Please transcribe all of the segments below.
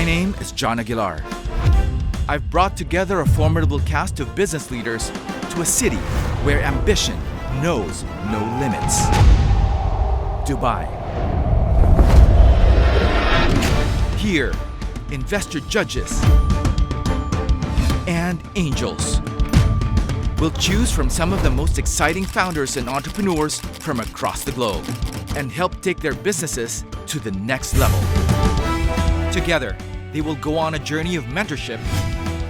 name is John Aguilar. I've brought together a formidable cast of business leaders to a city where ambition knows no limits. Dubai. Here, investor judges and angels will choose from some of the most exciting founders and entrepreneurs from across the globe and help take their businesses to the next level. Together, they will go on a journey of mentorship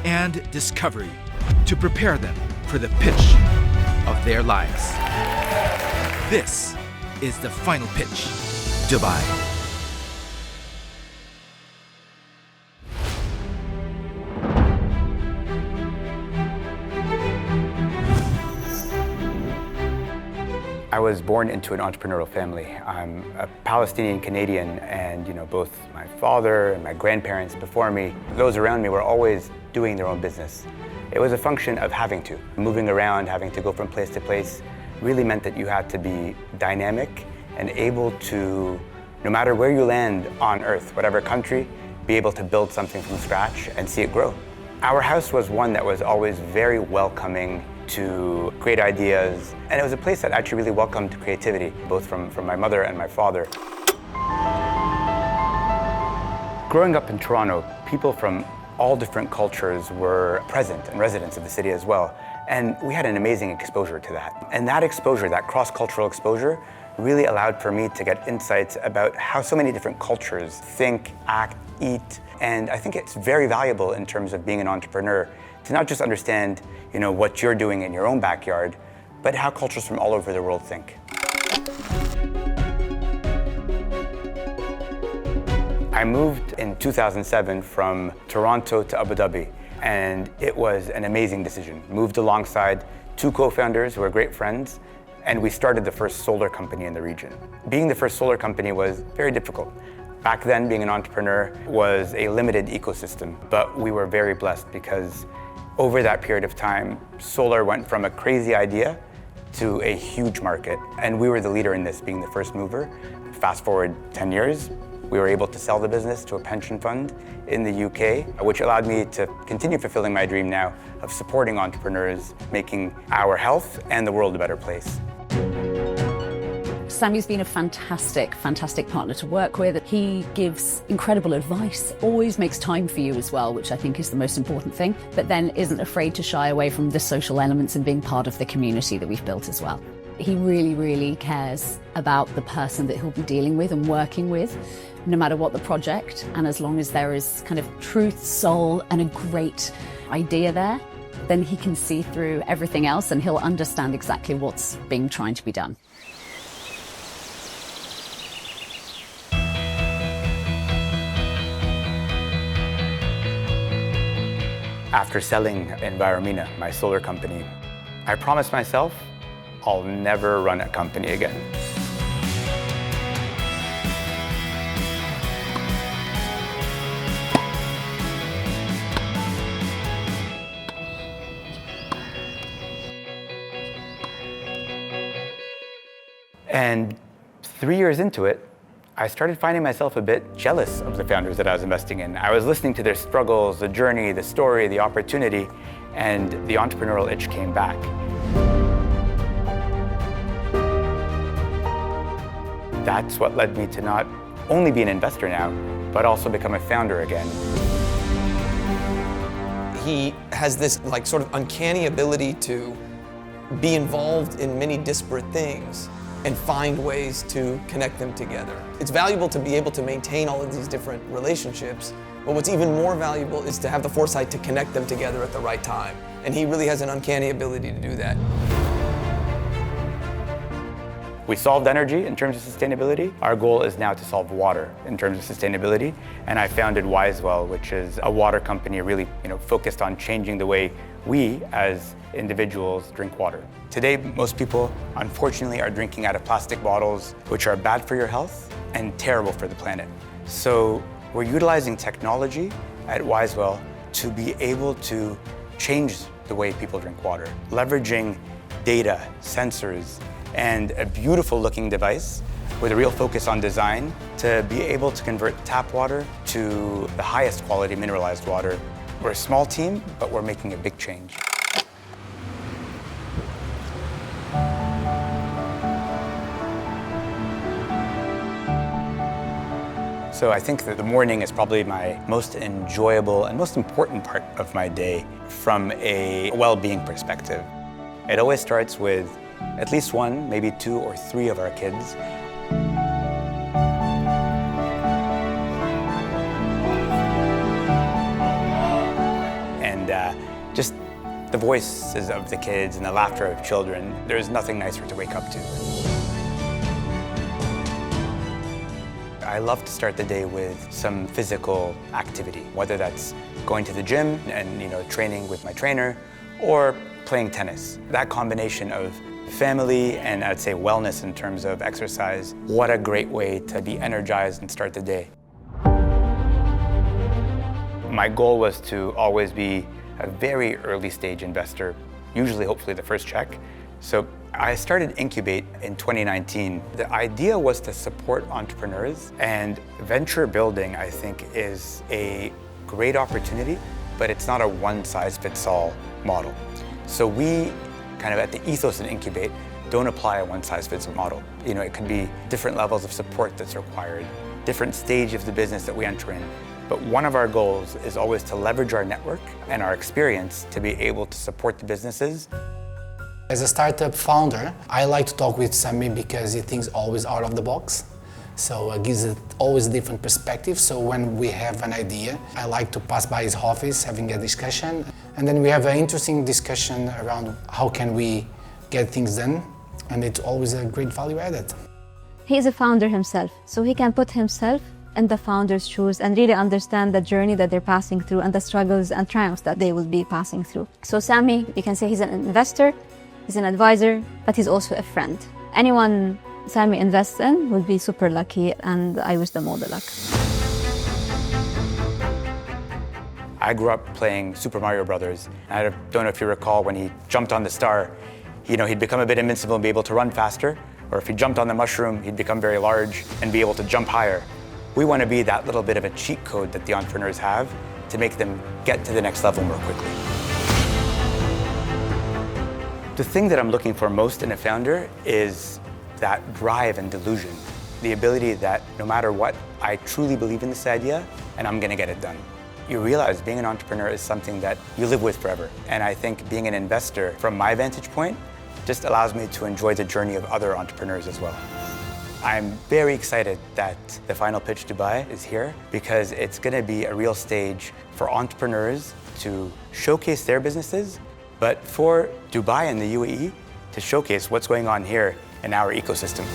and discovery to prepare them for the pitch of their lives. This is the final pitch, Dubai. I was born into an entrepreneurial family. I'm a Palestinian Canadian, and both my father and my grandparents before me, those around me were always doing their own business. It was a function of having to. Moving around, having to go from place to place, really meant that you had to be dynamic and able to, no matter where you land on earth, whatever country, be able to build something from scratch and see it grow. Our house was one that was always very welcoming to great ideas, and it was a place that actually really welcomed creativity, both from my mother and my father. Growing up in Toronto, people from all different cultures were present and residents of the city as well, and we had an amazing exposure to that. And that exposure, that cross-cultural exposure, really allowed for me to get insights about how so many different cultures think, act, eat, and I think it's very valuable in terms of being an entrepreneur to not just understand what you're doing in your own backyard, but how cultures from all over the world think. I moved in 2007 from Toronto to Abu Dhabi, and it was an amazing decision. Moved alongside two co-founders who are great friends, and we started the first solar company in the region. Being the first solar company was very difficult. Back then, being an entrepreneur was a limited ecosystem, but we were very blessed because over that period of time, solar went from a crazy idea to a huge market, and we were the leader in this, being the first mover. Fast forward 10 years, we were able to sell the business to a pension fund in the UK, which allowed me to continue fulfilling my dream now of supporting entrepreneurs, making our health and the world a better place. Sammy's been a fantastic partner to work with. He gives incredible advice, always makes time for you as well, which I think is the most important thing, but then isn't afraid to shy away from the social elements and being part of the community that we've built as well. He really cares about the person that he'll be dealing with and working with, no matter what the project, and as long as there is kind of truth, soul, and a great idea there, then he can see through everything else and he'll understand exactly what's being trying to be done. After selling Enviromina, my solar company, I promised myself I'll never run a company again. And 3 years into it, I started finding myself a bit jealous of the founders that I was investing in. I was listening to their struggles, the journey, the story, the opportunity, and the entrepreneurial itch came back. That's what led me to not only be an investor now, but also become a founder again. He has this sort of uncanny ability to be involved in many disparate things and find ways to connect them together. It's valuable to be able to maintain all of these different relationships, but what's even more valuable is to have the foresight to connect them together at the right time. And he really has an uncanny ability to do that. We solved energy in terms of sustainability. Our goal is now to solve water in terms of sustainability. And I founded Wisewell, which is a water company really focused on changing the way we as individuals drink water. Today, most people, unfortunately, are drinking out of plastic bottles, which are bad for your health and terrible for the planet. So we're utilizing technology at Wisewell to be able to change the way people drink water, leveraging data, sensors, and a beautiful looking device with a real focus on design to be able to convert tap water to the highest quality mineralized water. We're a small team, but we're making a big change. So I think that the morning is probably my most enjoyable and most important part of my day from a well-being perspective. It always starts with at least one, maybe 2 or 3 of our kids. And just the voices of the kids and the laughter of children, there's nothing nicer to wake up to. I love to start the day with some physical activity, whether that's going to the gym and training with my trainer or playing tennis. That combination of family and I'd say wellness in terms of exercise, what a great way to be energized and start the day. My goal was to always be a very early stage investor, usually hopefully the first check. So I started Incubate in 2019. The idea was to support entrepreneurs, and venture building, I think, is a great opportunity, but it's not a one-size-fits-all model. So we kind of at the ethos in Incubate don't apply a one-size-fits-all model. It could be different levels of support that's required, different stage of the business that we enter in. But one of our goals is always to leverage our network and our experience to be able to support the businesses. As a startup founder, I like to talk with Sami because he thinks always out of the box. So it gives it always a different perspective. So when we have an idea, I like to pass by his office, having a discussion. And then we have an interesting discussion around how can we get things done. And it's always a great value added. He is a founder himself, so he can put himself in the founder's shoes and really understand the journey that they're passing through and the struggles and triumphs that they will be passing through. So Sami, you can say he's an investor, he's an advisor, but he's also a friend. Anyone Sami invests in will be super lucky, and I wish them all the luck. I grew up playing Super Mario Brothers. I don't know if you recall when he jumped on the star, he'd become a bit invincible and be able to run faster, or if he jumped on the mushroom, he'd become very large and be able to jump higher. We want to be that little bit of a cheat code that the entrepreneurs have to make them get to the next level more quickly. The thing that I'm looking for most in a founder is that drive and delusion. The ability that no matter what, I truly believe in this idea and I'm going to get it done. You realize being an entrepreneur is something that you live with forever. And I think being an investor, from my vantage point, just allows me to enjoy the journey of other entrepreneurs as well. I'm very excited that the Final Pitch Dubai is here because it's going to be a real stage for entrepreneurs to showcase their businesses, but for Dubai and the UAE to showcase what's going on here in our ecosystem.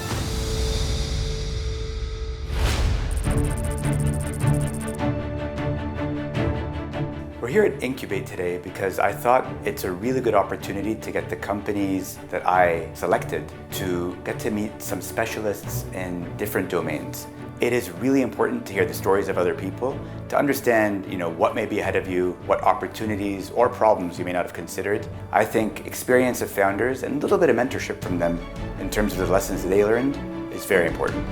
We're here at Incubate today because I thought it's a really good opportunity to get the companies that I selected to get to meet some specialists in different domains. It is really important to hear the stories of other people, to understand, what may be ahead of you, what opportunities or problems you may not have considered. I think experience of founders and a little bit of mentorship from them in terms of the lessons they learned is very important.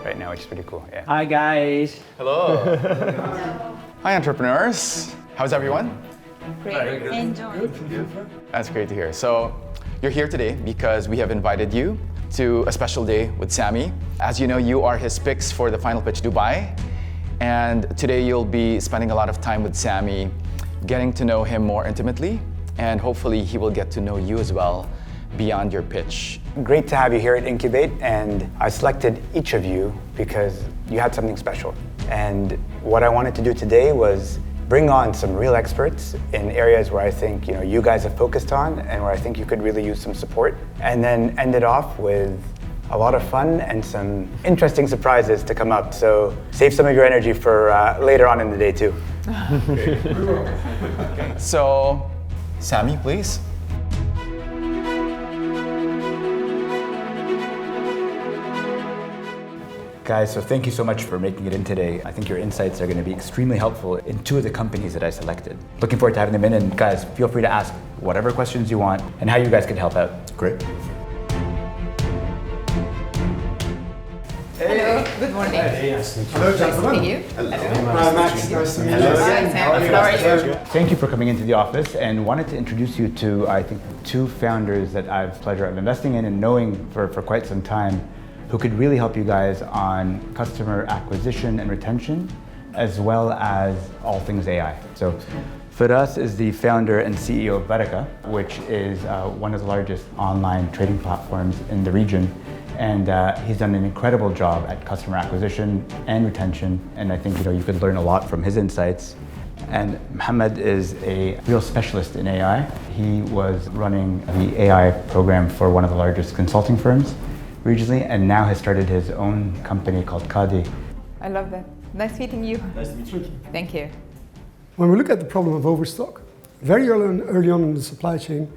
Right now, which is pretty cool. Yeah. Hi guys. Hello. Hi entrepreneurs. How's everyone? Great. Enjoy. That's great to hear. So you're here today because we have invited you to a special day with Sami. As you know, you are his picks for the Final Pitch Dubai. And today you'll be spending a lot of time with Sami, getting to know him more intimately, and hopefully he will get to know you as well beyond your pitch. Great to have you here at Incubate, and I selected each of you because you had something special. And what I wanted to do today was bring on some real experts in areas where I think you guys have focused on and where I think you could really use some support, and then end it off with a lot of fun and some interesting surprises to come up. So save some of your energy for later on in the day too. Okay. So Sami, please. Guys, so thank you so much for making it in today. I think your insights are going to be extremely helpful in 2 of the companies that I selected. Looking forward to having them in, and guys, feel free to ask whatever questions you want and how you guys can help out. Great. Hello, good morning. Hello, gentlemen. Nice to meet you. Hi, Max. Nice to meet you. Hi, Sam. How are you? Thank you for coming into the office and wanted to introduce you to, I think, two founders that I have the pleasure of investing in and knowing for quite some time who could really help you guys on customer acquisition and retention, as well as all things AI. So Firas is the founder and CEO of Baraka, which is one of the largest online trading platforms in the region. And he's done an incredible job at customer acquisition and retention. And I think you could learn a lot from his insights. And Mohammed is a real specialist in AI. He was running the AI program for one of the largest consulting firms regionally, and now has started his own company called Qadi. I love that. Nice meeting you. Nice to meet you. Thank you. When we look at the problem of overstock, very early on in the supply chain,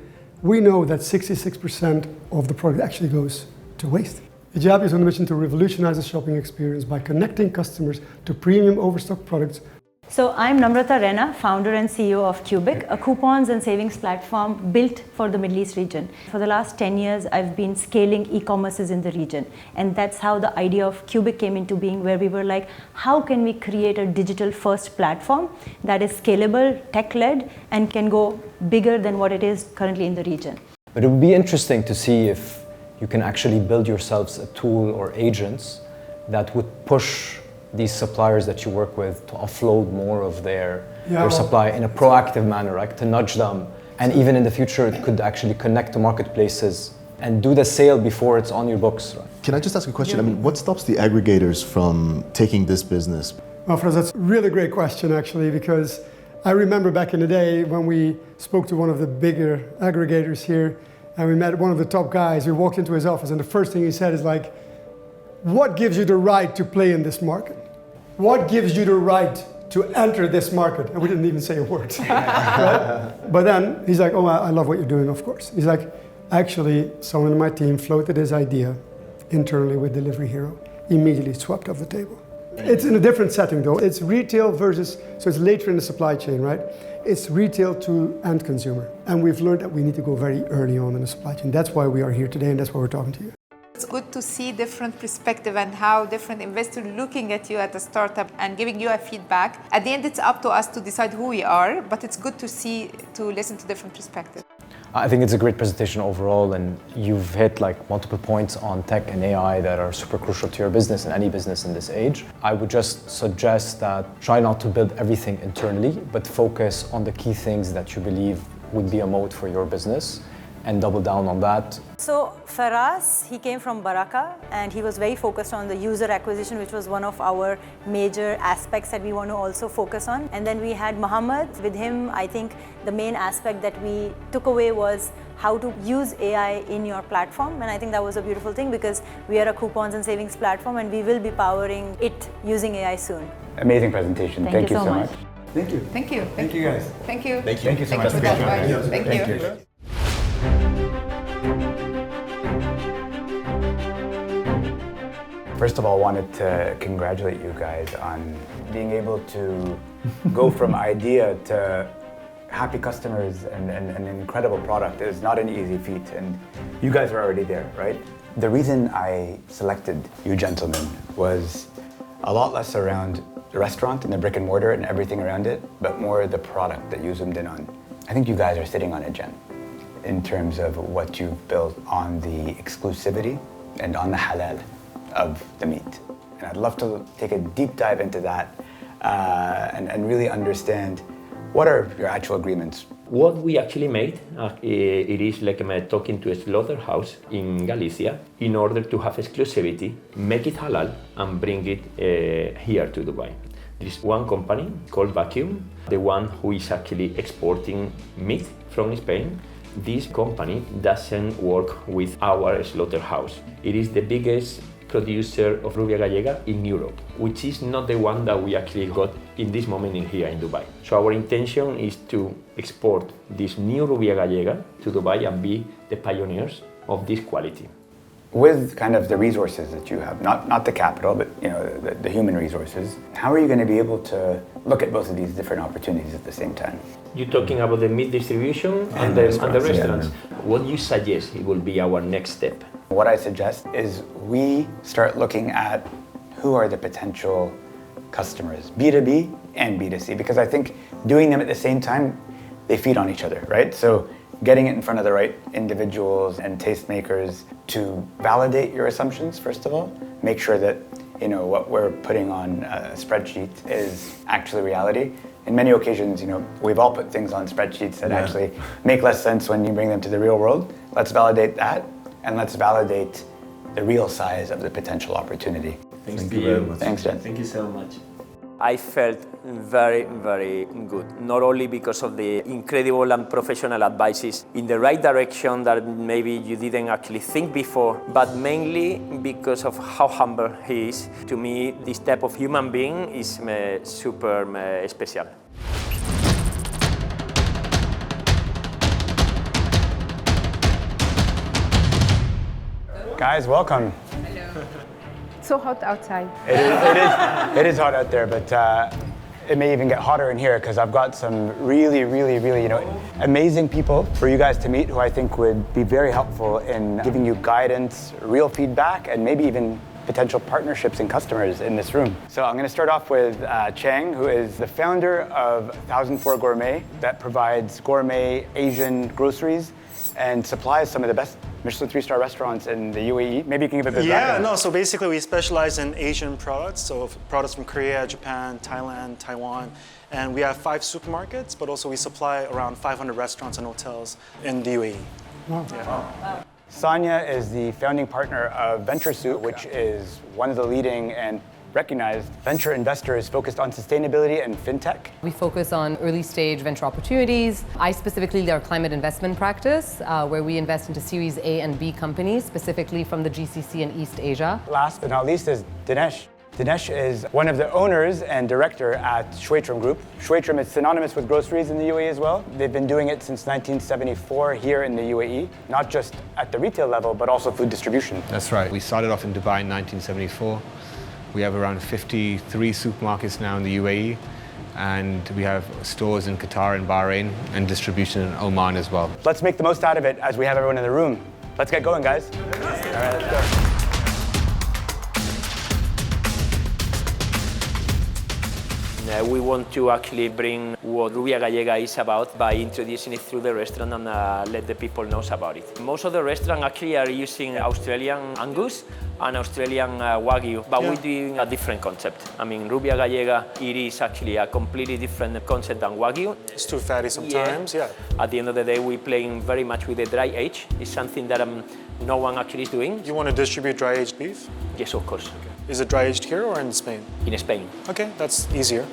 we know that 66% of the product actually goes to waste. Hijabi is on a mission to revolutionize the shopping experience by connecting customers to premium overstock products. So I'm Namrata Rena, founder and CEO of Cubic, a coupons and savings platform built for the Middle East region. For the last 10 years, I've been scaling e-commerces in the region. And that's how the idea of Cubic came into being, where we were like, how can we create a digital first platform that is scalable, tech-led, and can go bigger than what it is currently in the region. But it would be interesting to see if you can actually build yourselves a tool or agents that would push these suppliers that you work with to offload more of their supply in a proactive manner, right? To nudge them. And even in the future, it could actually connect to marketplaces and do the sale before it's on your books. Right? Can I just ask a question? I mean, what stops the aggregators from taking this business? Well, Firas, that's a really great question, actually, because I remember back in the day when we spoke to one of the bigger aggregators here, and we met one of the top guys. We walked into his office, and the first thing he said is like, what gives you the right to play in this market? What gives you the right to enter this market? And we didn't even say a word. Right? But then he's like, oh, I love what you're doing, of course. He's like, actually, someone in my team floated his idea internally with Delivery Hero, immediately swept off the table. It's in a different setting though. It's retail versus, so it's later in the supply chain, right? It's retail to end consumer. And we've learned that we need to go very early on in the supply chain. That's why we are here today, and that's why we're talking to you. It's good to see different perspective and how different investors looking at you at a startup and giving you a feedback. At the end, it's up to us to decide who we are, but it's good to listen to different perspectives. I think it's a great presentation overall, and you've hit like multiple points on tech and AI that are super crucial to your business and any business in this age. I would just suggest that try not to build everything internally, but focus on the key things that you believe would be a moat for your business and double down on that. So Firas, he came from Baraka and he was very focused on the user acquisition, which was one of our major aspects that we want to also focus on. And then we had Mohammed. With him, I think the main aspect that we took away was how to use AI in your platform. And I think that was a beautiful thing because we are a coupons and savings platform and we will be powering it using AI soon. Amazing presentation. Thank you so much. Thank you. Thank you. Thank you, guys. Thank you. Thank you so much. For that advice. Thank you. First of all, I wanted to congratulate you guys on being able to go from idea to happy customers and an incredible product. It's not an easy feat, and you guys are already there, right? The reason I selected you gentlemen was a lot less around the restaurant and the brick and mortar and everything around it, but more the product that you zoomed in on. I think you guys are sitting on a gem in terms of what you've built on the exclusivity and on the halal of the meat. And I'd love to take a deep dive into that and really understand what are your actual agreements. What we actually made, it is like talking to a slaughterhouse in Galicia in order to have exclusivity, make it halal and bring it here to Dubai. There is one company called Vacuum, the one who is actually exporting meat from Spain. This company doesn't work with our slaughterhouse. It is the biggest producer of Rubia Gallega in Europe, which is not the one that we actually got in this moment here in Dubai. So our intention is to export this new Rubia Gallega to Dubai and be the pioneers of this quality. With kind of the resources that you have, not the capital, but the human resources, how are you going to be able to look at both of these different opportunities at the same time? You're talking about the meat distribution and the restaurants. Yeah. What you suggest it will be our next step? What I suggest is we start looking at who are the potential customers, B2B and B2C, because I think doing them at the same time, they feed on each other, right? So getting it in front of the right individuals and tastemakers to validate your assumptions, first of all, make sure that what we're putting on a spreadsheet is actually reality. In many occasions, we've all put things on spreadsheets that actually make less sense when you bring them to the real world. Let's validate that, and let's validate the real size of the potential opportunity. Thank you very much. Thanks, Jen. Thank you so much. I felt very, very good. Not only because of the incredible and professional advices in the right direction that maybe you didn't actually think before, but mainly because of how humble he is. To me, this type of human being is super special. Guys, welcome. So hot outside. It is hot out there, but it may even get hotter in here because I've got some really, amazing people for you guys to meet who I think would be very helpful in giving you guidance, real feedback, and maybe even potential partnerships and customers in this room. So I'm going to start off with Chang, who is the founder of 1004 Gourmet that provides gourmet Asian groceries and supplies some of the best Michelin 3-star restaurants in the UAE. Maybe you can give a bit of background. So basically we specialize in Asian products, so products from Korea, Japan, Thailand, Taiwan, and we have 5 supermarkets, but also we supply around 500 restaurants and hotels in the UAE. Wow. Yeah. Sonia is the founding partner of VentureSuit, which is one of the leading and recognized venture investors focused on sustainability and fintech. We focus on early stage venture opportunities. I specifically lead our climate investment practice, where we invest into Series A and B companies, specifically from the GCC and East Asia. Last but not least is Dinesh. Dinesh is one of the owners and director at Shweitram Group. Shweitram is synonymous with groceries in the UAE as well. They've been doing it since 1974 here in the UAE, not just at the retail level, but also food distribution. That's right. We started off in Dubai in 1974. We have around 53 supermarkets now in the UAE, and we have stores in Qatar and Bahrain and distribution in Oman as well. Let's make the most out of it as we have everyone in the room. Let's get going, guys. All right, let's go. We want to actually bring what Rubia Gallega is about by introducing it through the restaurant and let the people know about it. Most of the restaurants actually are using Australian Angus and Australian Wagyu, but we're doing a different concept. I mean, Rubia Gallega, it is actually a completely different concept than Wagyu. It's too fatty sometimes, At the end of the day, we're playing very much with the dry age. It's something that no one actually is doing. You want to distribute dry aged beef? Yes, of course. Okay. Is it dry aged here or in Spain? In Spain. Okay, that's easier.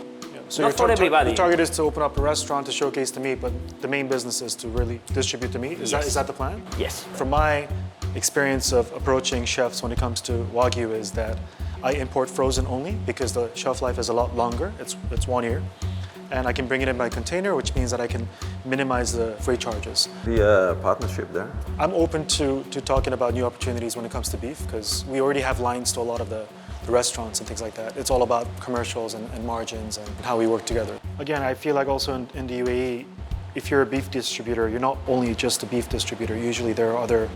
So not for everybody. The target is to open up a restaurant to showcase the meat, but the main business is to really distribute the meat. Is that the plan? Yes. From my experience of approaching chefs when it comes to Wagyu is that I import frozen only because the shelf life is a lot longer. It's 1 year. And I can bring it in my container, which means that I can minimize the freight charges. The partnership there? I'm open to talking about new opportunities when it comes to beef because we already have lines to a lot of the restaurants and things like that. It's all about commercials and margins and how we work together. Again, I feel like also in the UAE, if you're a beef distributor, you're not only just a beef distributor. Usually there are other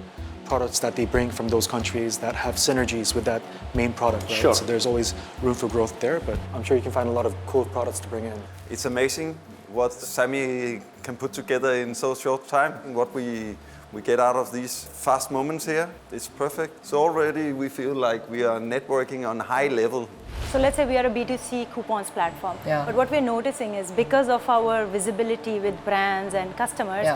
products that they bring from those countries that have synergies with that main product, right? Sure. So there's always room for growth there, but I'm sure you can find a lot of cool products to bring in. It's amazing what Sammy can put together in so short time and what we get out of these fast moments here. It's perfect. So already we feel like we are networking on high level. So let's say we are a B2C coupons platform. Yeah. But what we're noticing is because of our visibility with brands and customers,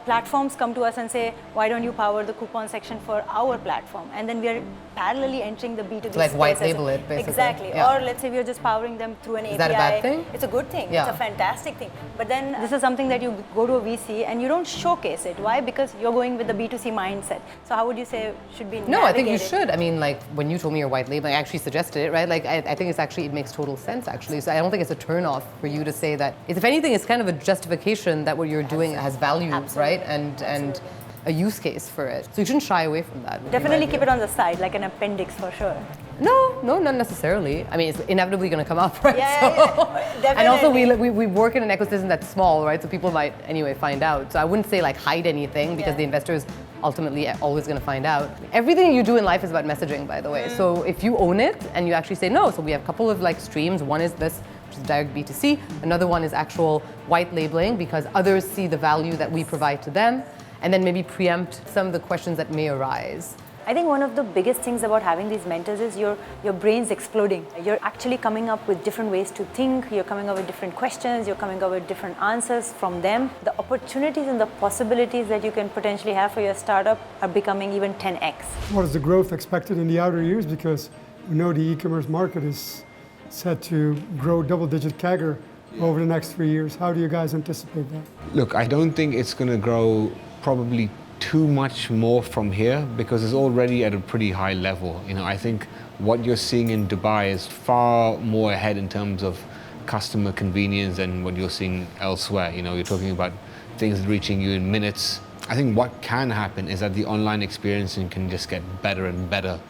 platforms come to us and say, why don't you power the coupon section for our platform? And then we are parallelly entering the B2B like space white label it, basically. Exactly. Yeah. Or let's say we are just powering them through an API. Is that a bad thing? It's a good thing. Yeah. It's a fantastic thing. But then this is something that you go to a VC and you don't showcase it. Why? Because you're going with the B2C mindset. So how would you say should be navigated? No, I think you should. I mean, like when you told me your white label, I actually suggested it, right? Like I think it makes total sense actually. So I don't think it's a turn off for you to say that. If anything, it's kind of a justification that what you're doing has value, right? And a use case for it. So you shouldn't shy away from that. Definitely keep it on the side, like an appendix for sure. No, not necessarily. I mean, it's inevitably going to come up, right? Definitely. And also, we work in an ecosystem that's small, right? So people might anyway find out. So I wouldn't say like hide anything because the investors ultimately always going to find out. Everything you do in life is about messaging, by the way. So if you own it and you actually say no, so we have a couple of like streams. One is this, which is direct B2C. Another one is actual white labeling because others see the value that we provide to them, and then maybe preempt some of the questions that may arise. I think one of the biggest things about having these mentors is your brain's exploding. You're actually coming up with different ways to think, you're coming up with different questions, you're coming up with different answers from them. The opportunities and the possibilities that you can potentially have for your startup are becoming even 10x. What is the growth expected in the outer years? Because we know the e-commerce market is set to grow double-digit CAGR over the next 3 years. How do you guys anticipate that? Look, I don't think it's going to grow probably too much more from here because it's already at a pretty high level. You know, I think what you're seeing in Dubai is far more ahead in terms of customer convenience than what you're seeing elsewhere. You know, you're talking about things reaching you in minutes. I think what can happen is that the online experience can just get better and better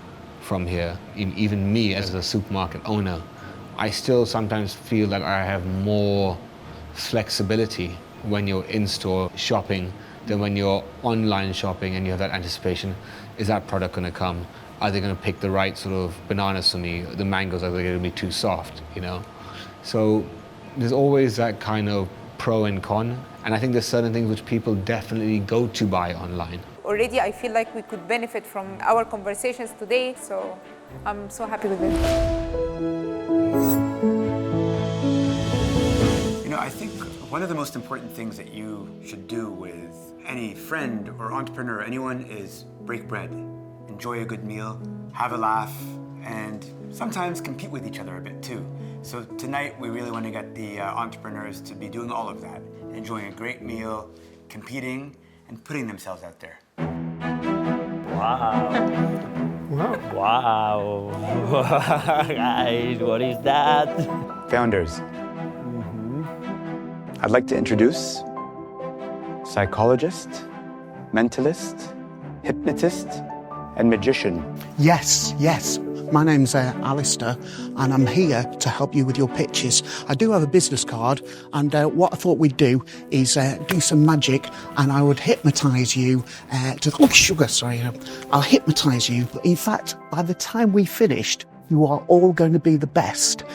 from here. Even me as a supermarket owner, I still sometimes feel that I have more flexibility when you're in-store shopping than when you're online shopping and you have that anticipation. Is that product going to come? Are they going to pick the right sort of bananas for me? The mangoes, are they going to be too soft, you know? So there's always that kind of pro and con. And I think there's certain things which people definitely go to buy online. Already I feel like we could benefit from our conversations today, so I'm so happy with it. You know, I think one of the most important things that you should do with any friend or entrepreneur or anyone is break bread, enjoy a good meal, have a laugh, and sometimes compete with each other a bit too. So tonight we really want to get the entrepreneurs to be doing all of that, enjoying a great meal, competing, and putting themselves out there. Wow. Wow. Wow. Guys, what is that? Founders. I'd like to introduce psychologist, mentalist, hypnotist, and magician. Yes. My name's Alistair, and I'm here to help you with your pitches. I do have a business card, and what I thought we'd do is do some magic, and I would hypnotise you I'll hypnotise you. In fact, by the time we finished, you are all going to be the best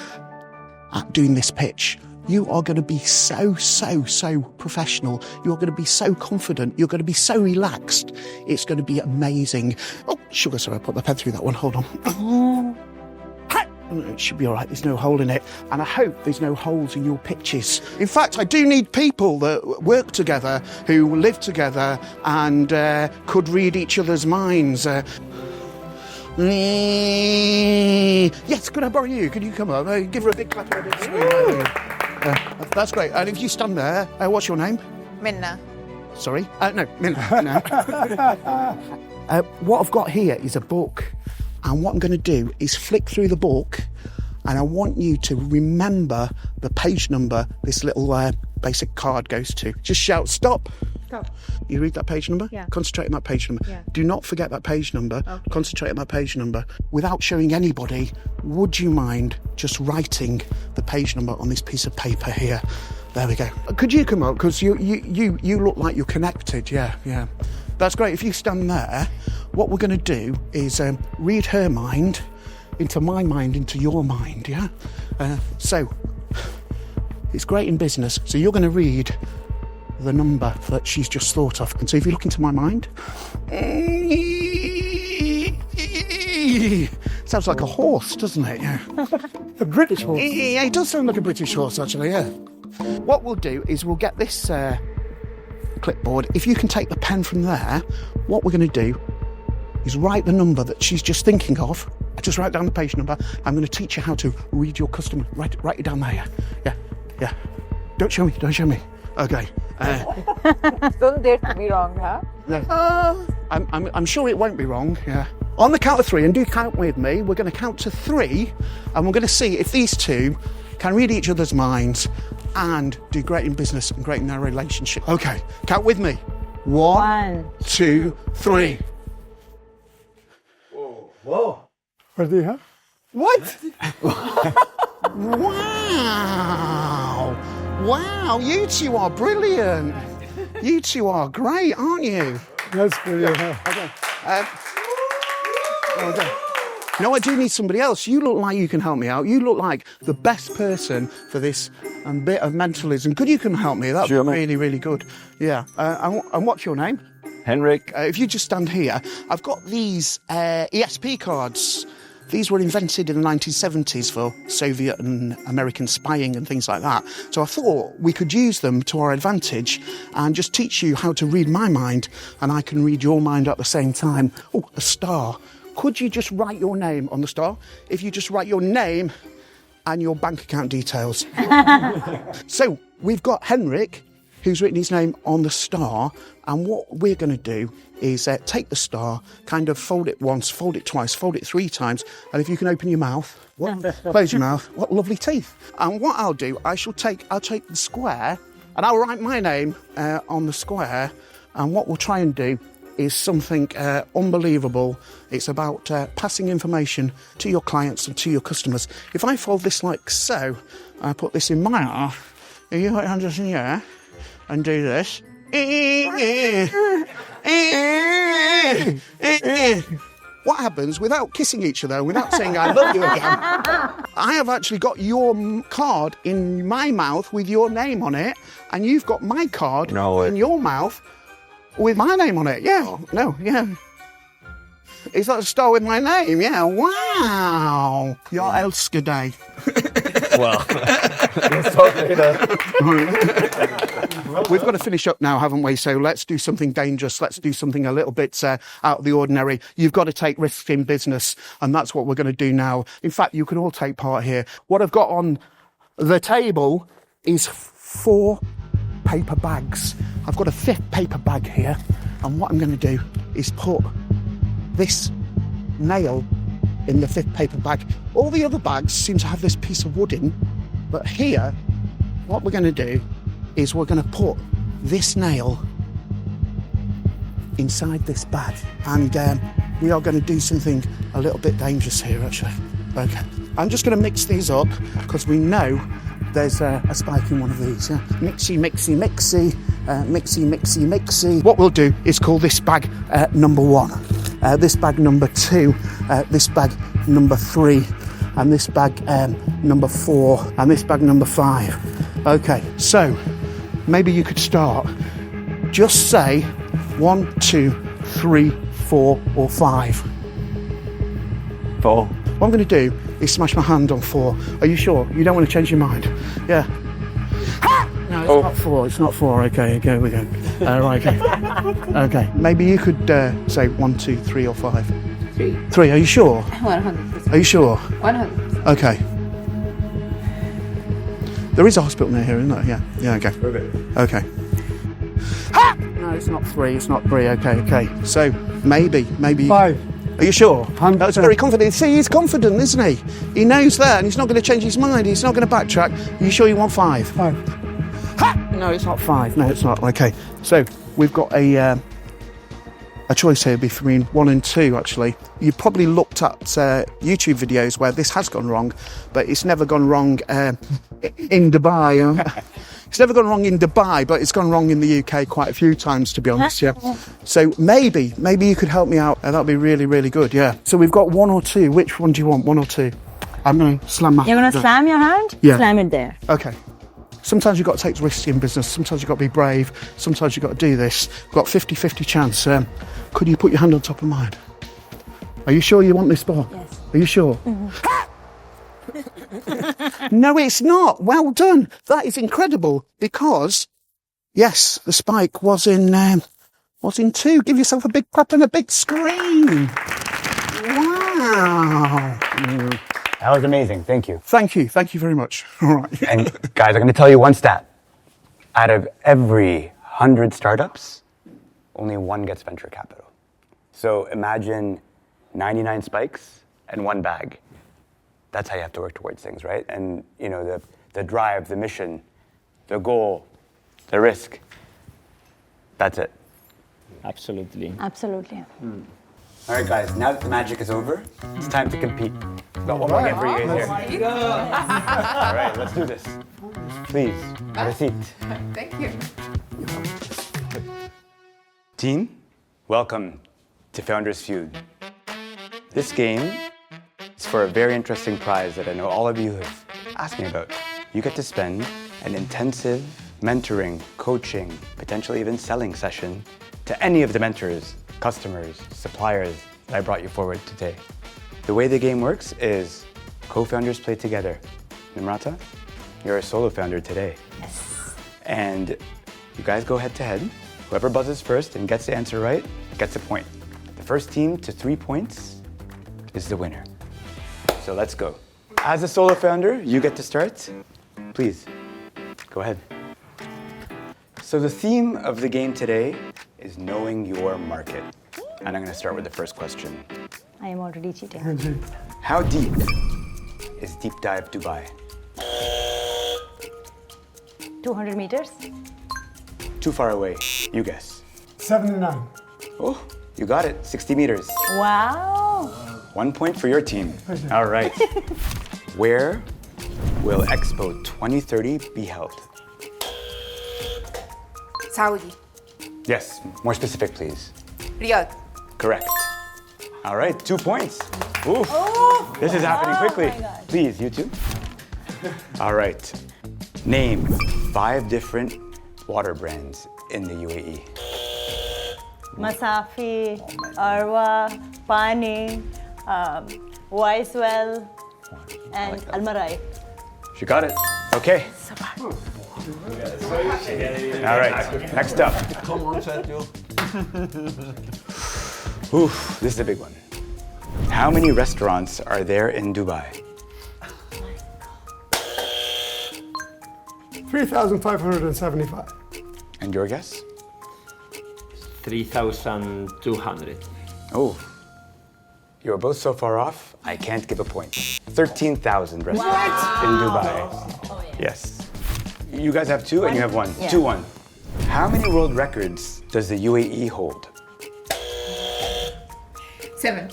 at doing this pitch. You are going to be so professional. You're going to be so confident. You're going to be so relaxed. It's going to be amazing. Oh, sugar, sorry, I put my pen through that one. Hold on. It should be all right. There's no hole in it. And I hope there's no holes in your pitches. In fact, I do need people that work together, who live together and could read each other's minds. Yes, could I borrow you? Could you come up? Give her a big clap. That's great. And if you stand there, what's your name? Minna. Sorry? No, Minna. No. What I've got here is a book. And what I'm going to do is flick through the book, and I want you to remember the page number this little basic card goes to. Just shout, stop. Stop. You read that page number? Yeah. Concentrate on that page number. Yeah. Do not forget that page number. Okay. Concentrate on that page number. Without showing anybody, would you mind just writing the page number on this piece of paper here? There we go. Could you come up? Because you look like you're connected. Yeah. That's great. If you stand there, what we're going to do is read her mind into my mind into your mind, yeah? So, it's great in business. So you're going to read the number that she's just thought of. And so if you look into my mind, sounds like a horse, doesn't it? Yeah. A British horse. Yeah, it does sound like a British horse, actually, yeah. What we'll do is we'll get this clipboard. If you can take the pen from there, what we're going to do is write the number that she's just thinking of. Just write down the page number. I'm going to teach you how to read your customer. Write it down there, yeah. Don't show me. Okay. Don't dare to be wrong, huh? No. I'm sure it won't be wrong, yeah. On the count of 3, and do count with me, we're going to count to 3, and we're going to see if these two can read each other's minds and do great in business and great in their relationship. Okay, count with me. 1, 2, 3. Whoa. What do you have? What? Wow, you two are brilliant. You two are great, aren't you? That's brilliant. Okay. Okay. No, I do need somebody else. You look like you can help me out. You look like the best person for this bit of mentalism. Could you can help me? That's really, really good. Yeah. And what's your name? Henrik. If you just stand here, I've got these ESP cards. These were invented in the 1970s for Soviet and American spying and things like that. So I thought we could use them to our advantage and just teach you how to read my mind, and I can read your mind at the same time. Oh, a star. Could you just write your name on the star? If you just write your name and your bank account details. So we've got Henrik, who's written his name on the star, and what we're going to do is take the star, kind of fold it once, fold it twice, fold it 3 times, and if you can open your mouth, close your mouth, what lovely teeth. And what I'll do, I'll take the square, and I'll write my name on the square, and what we'll try and do is something unbelievable. It's about passing information to your clients and to your customers. If I fold this like so, I put this in my mouth, and you put your hands in here, and do this. What happens without kissing each other, without saying I love you again? I have actually got your card in my mouth with your name on it, and you've got my card in your mouth with my name on it. Yeah, no, yeah. Is that a star with my name? Yeah, wow. Jag älskar dig. Well, let's talk later. We've got to finish up now, haven't we? So let's do something dangerous. Let's do something a little bit out of the ordinary. You've got to take risks in business, and that's what we're going to do now. In fact, you can all take part here. What I've got on the table is 4 paper bags. I've got a 5th paper bag here, and what I'm going to do is put this nail in the 5th paper bag. All the other bags seem to have this piece of wood in, but here, what we're going to do is we're going to put this nail inside this bag, and we are going to do something a little bit dangerous here, actually. Okay, I'm just going to mix these up because we know there's a spike in one of these. Yeah? Mixy, mixy, mixy, mixy, mixy, mixy. What we'll do is call this bag number 1, this bag number 2, this bag number 3, and this bag number 4, and this bag number 5. Okay, so maybe you could start. Just say 1, 2, 3, 4, or 5. 4. What I'm going to do is smash my hand on 4. Are you sure? You don't want to change your mind? Yeah. Ha! No, it's not 4. It's not 4. Okay, we go. Right, okay. Okay, maybe you could say 1, 2, 3, or 5. 3. 3, are you sure? 100%. Are you sure? 100%. Okay. There is a hospital near here, isn't there? Yeah. Yeah, okay. Okay. Ha! No, it's not 3. It's not 3. Okay. So, maybe. 5. Are you sure? That's very confident. See, he's confident, isn't he? He knows that, and he's not going to change his mind. He's not going to backtrack. Are you sure you want 5? 5. Ha! No, it's not 5. No, it's not. Okay. So, we've got a choice here between 1 and 2, actually. You've probably looked at YouTube videos where this has gone wrong, but it's never gone wrong in Dubai. It's never gone wrong in Dubai, but it's gone wrong in the UK quite a few times, to be honest, yeah. So maybe you could help me out. That'd be really, really good, yeah. So we've got 1 or 2. Which one do you want, 1 or 2? I'm going to slam my hand. You're going to slam your hand? Yeah. Slam it there. Okay. Sometimes you've got to take risks in business. Sometimes you've got to be brave. Sometimes you've got to do this. We've got 50-50 chance. Could you put your hand on top of mine? Are you sure you want this ball? Yes. Are you sure? Mm-hmm. No, it's not. Well done. That is incredible because, yes, the spike was in 2. Give yourself a big clap and a big scream. Wow. That was amazing. Thank you. Thank you. Thank you very much. All right. And guys, I'm going to tell you one stat. Out of every 100 startups, only 1 gets venture capital. So imagine 99 spikes and 1 bag. That's how you have to work towards things, right? And you know, the drive, the mission, the goal, the risk. That's it. Absolutely. Absolutely. All right, guys, now that the magic is over, it's time to compete. Got one more game for you guys here. All right, let's do this. Please, have a seat. Thank you. Team, Welcome to Founders Feud. This game is for a very interesting prize that I know all of you have asked me about. You get to spend an intensive mentoring, coaching, potentially even selling session to any of the mentors, customers, suppliers that I brought you forward today. The way the game works is co-founders play together. Nimrata, you're a solo founder today. Yes. And you guys go head to head. Whoever buzzes first and gets the answer right gets a point. The first team to 3 points is the winner. So let's go. As a solo founder, you get to start. Please, go ahead. So the theme of the game today is knowing your market. And I'm going to start with the first question. I am already cheating. How deep is Deep Dive Dubai? 200 meters? Too far away. You guess. 79. Oh, you got it. 60 meters. Wow. 1 point for your team. All right. Where will Expo 2030 be held? Saudi. Yes, more specific, please. Riyadh. Correct. All right, 2 points. Oof. This is happening quickly. Please, you two. All right. Name 5 different water brands in the UAE. Masafi, Arwa, Pani, Wisewell, and Almarai. She got it. Okay. All right, next up. Come on, Sergio. Oof, this is a big one. How many restaurants are there in Dubai? 3,575. And your guess? 3,200. Oh, you're both so far off, I can't give a point. 13,000 restaurants in Dubai. Yes. You guys have 2 and you have 1. Yeah. 2-1. How many world records does the UAE hold? 7.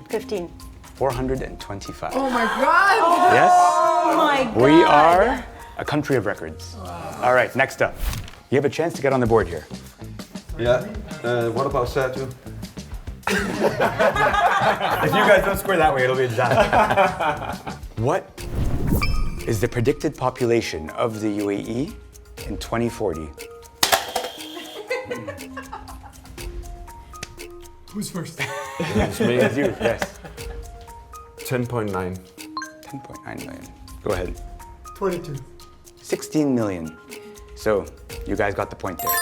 15. 425. Oh my God! Yes? Oh my God. We are a country of records. All right, next up. You have a chance to get on the board here. Yeah. What about Sergio? If you guys don't score that way, it'll be a disaster. What is the predicted population of the UAE in 2040? Who's first? It's me. It's you, yes. 10.9. 10.9 million. Go ahead. 22. 16 million. So, you guys got the point there.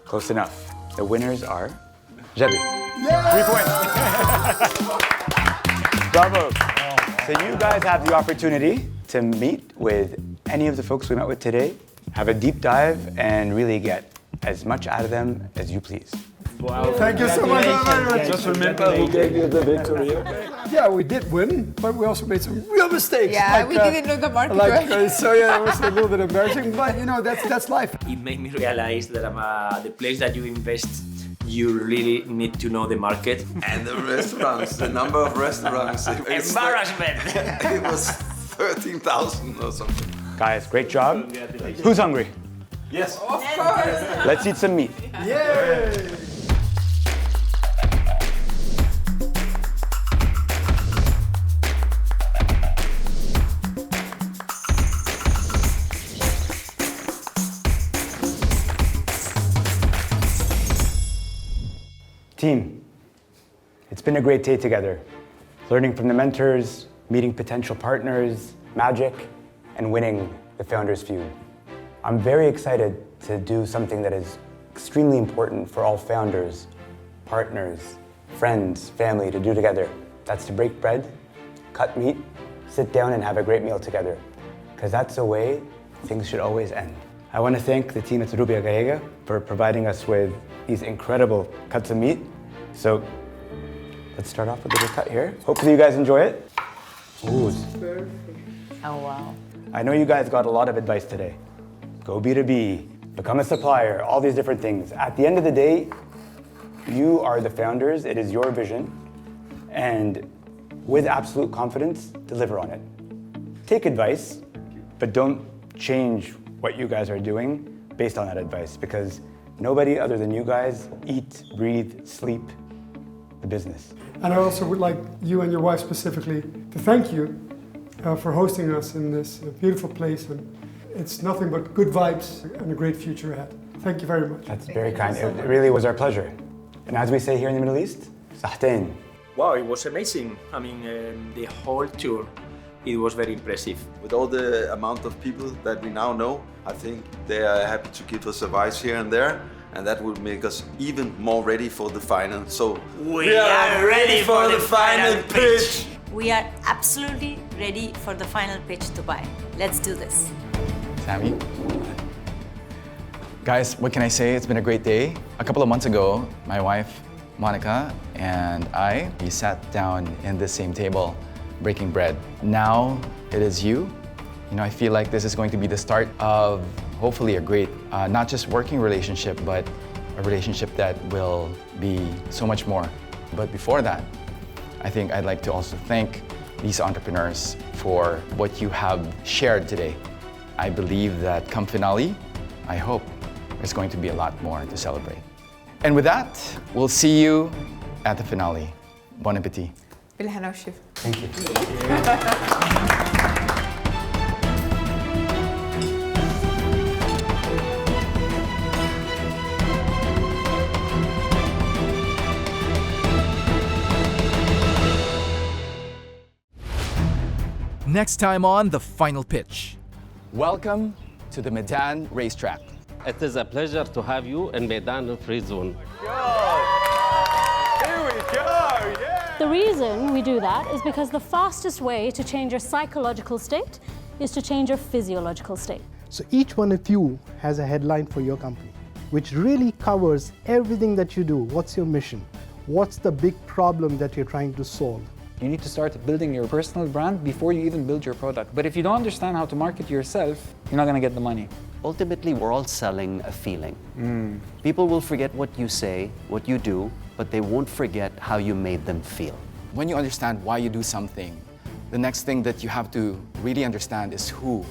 Close enough. The winners are Jabi. 3 points. Bravo. So you guys have the opportunity to meet with any of the folks we met with today, have a deep dive, and really get as much out of them as you please. Wow. Thank you so much. Just remember who gave you the victory. Yeah, we did win, but we also made some real mistakes. Yeah, we didn't know the market well. So yeah, it was a little bit embarrassing, but you know, that's life. It made me realize that the place that you invest, you really need to know the market. And the restaurants, the number of restaurants. Embarrassment! It was 13,000 or something. Guys, great job. Who's hungry? Yes. Of course. Let's eat some meat. Yay! Team, it's been a great day together. Learning from the mentors, meeting potential partners, magic, and winning the Founders Feud. I'm very excited to do something that is extremely important for all founders, partners, friends, family to do together. That's to break bread, cut meat, sit down and have a great meal together. Because that's the way things should always end. I want to thank the team at Rubia Gallega for providing us with these incredible cuts of meat. So let's start off with a little cut here. Hopefully you guys enjoy it. Ooh. Oh, wow. I know you guys got a lot of advice today. Go B2B, become a supplier, all these different things. At the end of the day, you are the founders, it is your vision, and with absolute confidence, deliver on it. Take advice, but don't change what you guys are doing based on that advice, because Nobody other than you guys eat, breathe, sleep the business. And I also would like you and your wife specifically to thank you for hosting us in this beautiful place. And it's nothing but good vibes and a great future ahead. Thank you very much. That's very kind. It really was our pleasure. And as we say here in the Middle East, sahtain. Wow, it was amazing. I mean, the whole tour, it was very impressive. With all the amount of people that we now know, I think they are happy to give us advice here and there, and that will make us even more ready for the final. So we are ready for the final pitch. We are absolutely ready for the final pitch, Dubai. Let's do this. Sammy? Guys, what can I say? It's been a great day. A couple of months ago, my wife, Monica, and we sat down in the same table, breaking bread. Now it is you. You know, I feel like this is going to be the start of hopefully a great, not just working relationship, but a relationship that will be so much more. But before that, I think I'd like to also thank these entrepreneurs for what you have shared today. I believe that come finale, I hope there's going to be a lot more to celebrate. And with that, we'll see you at the finale. Bon appétit. بالهنا والشفا. Thank you. Next time on The Final Pitch. Welcome to the Medan racetrack. It is a pleasure to have you in Medan Free Zone. The reason we do that is because the fastest way to change your psychological state is to change your physiological state. So each one of you has a headline for your company, which really covers everything that you do. What's your mission? What's the big problem that you're trying to solve? You need to start building your personal brand before you even build your product. But if you don't understand how to market yourself, you're not going to get the money. Ultimately, we're all selling a feeling. People will forget what you say, what you do, but they won't forget how you made them feel. When you understand why you do something, the next thing that you have to really understand is who